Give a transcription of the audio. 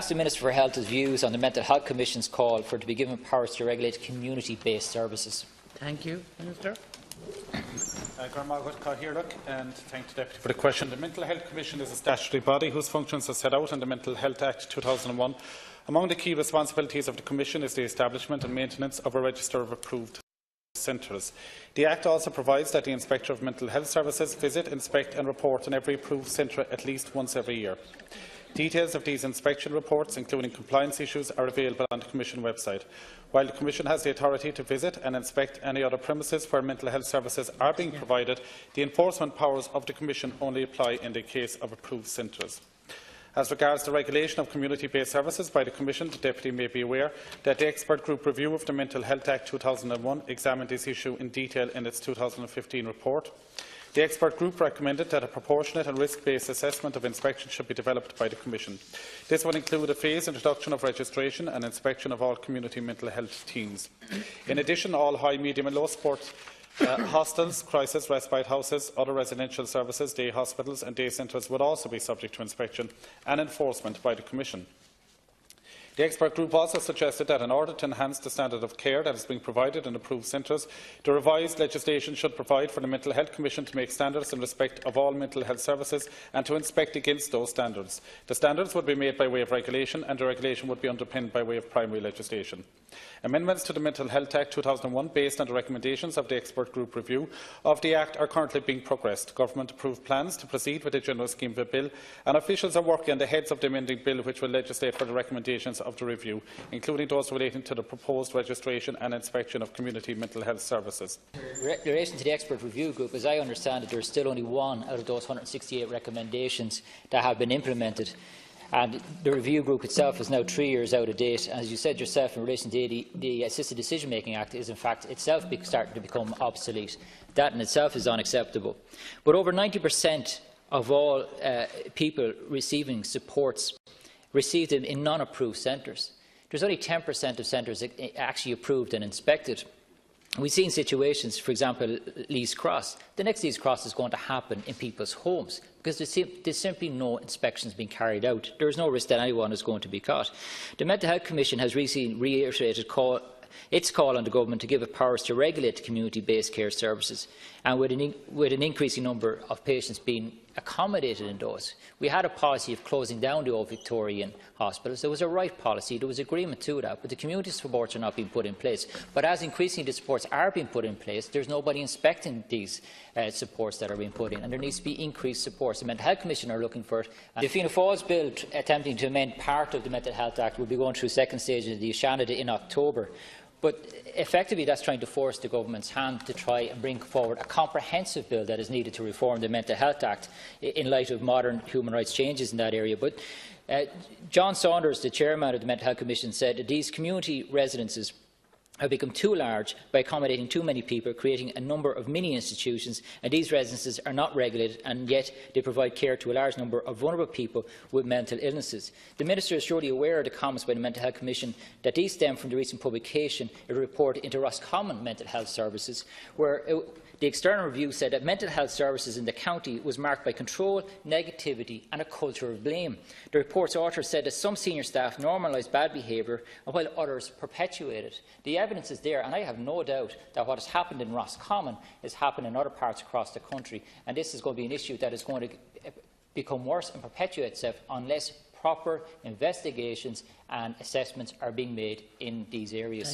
ask the Minister for Health's views on the Mental Health Commission's call for it to be given powers to regulate community-based services. Thank you, Minister. And thank the Deputy for the question. The Mental Health Commission is a statutory body whose functions are set out in the Mental Health Act 2001. Among the key responsibilities of the Commission is the establishment and maintenance of a register of approved centres. The Act also provides that the Inspector of Mental Health Services visit, inspect and report on every approved centre at least once every year. Details of these inspection reports, including compliance issues, are available on the Commission website. While the Commission has the authority to visit and inspect any other premises where mental health services are being provided, the enforcement powers of the Commission only apply in the case of approved centres. As regards the regulation of community-based services by the Commission, the Deputy may be aware that the Expert Group review of the Mental Health Act 2001 examined this issue in detail in its 2015 report. The Expert Group recommended that a proportionate and risk-based assessment of inspection should be developed by the Commission. This would include a phased introduction of registration and inspection of all community mental health teams. In addition, all high, medium and low support hostels, crisis respite houses, other residential services, day hospitals and day centres would also be subject to inspection and enforcement by the Commission. The Expert Group also suggested that in order to enhance the standard of care that is being provided in approved centres, the revised legislation should provide for the Mental Health Commission to make standards in respect of all mental health services and to inspect against those standards. The standards would be made by way of regulation, and the regulation would be underpinned by way of primary legislation. Amendments to the Mental Health Act 2001, based on the recommendations of the Expert Group review of the Act, are currently being progressed. Government-approved plans to proceed with the general scheme of the bill, and officials are working on the heads of the amending bill, which will legislate for the recommendations of the review, including those relating to the proposed registration and inspection of community mental health services. In relation to the Expert Review Group, as I understand it, there is still only one out of those 168 recommendations that have been implemented. And the review group itself is now 3 years out of date. As you said yourself, in relation to the Assisted Decision Making Act is in fact itself starting to become obsolete. That in itself is unacceptable. But over 90% of all people receiving supports receive them in non-approved centres. There's only 10% of centres actually approved and inspected. We've seen situations, for example, Lees Cross. The next Lees Cross is going to happen in people's homes because there's simply no inspections being carried out. There is no risk that anyone is going to be caught. The Mental Health Commission has recently reiterated its call on the government to give it powers to regulate community-based care services, and with an increasing number of patients being accommodated in those. We had a policy of closing down the old Victorian hospitals. There was a right policy, there was agreement to that, but the community supports are not being put in place. But as increasingly the supports are being put in place, there is nobody inspecting these supports that are being put in, and there needs to be increased supports. The Mental Health Commission are looking for it. The Fianna Fáil's bill attempting to amend part of the Mental Health Act will be going through second stage of the Shanada in October. But effectively that's trying to force the government's hand to try and bring forward a comprehensive bill that is needed to reform the Mental Health Act in light of modern human rights changes in that area. But John Saunders, the chairman of the Mental Health Commission, said that these community residences have become too large by accommodating too many people, creating a number of mini-institutions, and these residences are not regulated, and yet they provide care to a large number of vulnerable people with mental illnesses. The Minister is surely aware of the comments by the Mental Health Commission that these stem from the recent publication of a report into Roscommon Mental Health Services, where the external review said that mental health services in the county was marked by control, negativity and a culture of blame. The report's author said that some senior staff normalised bad behaviour while others perpetuated it. The evidence is there, and I have no doubt that what has happened in Roscommon has happened in other parts across the country, and this is going to be an issue that is going to become worse and perpetuate itself unless proper investigations and assessments are being made in these areas.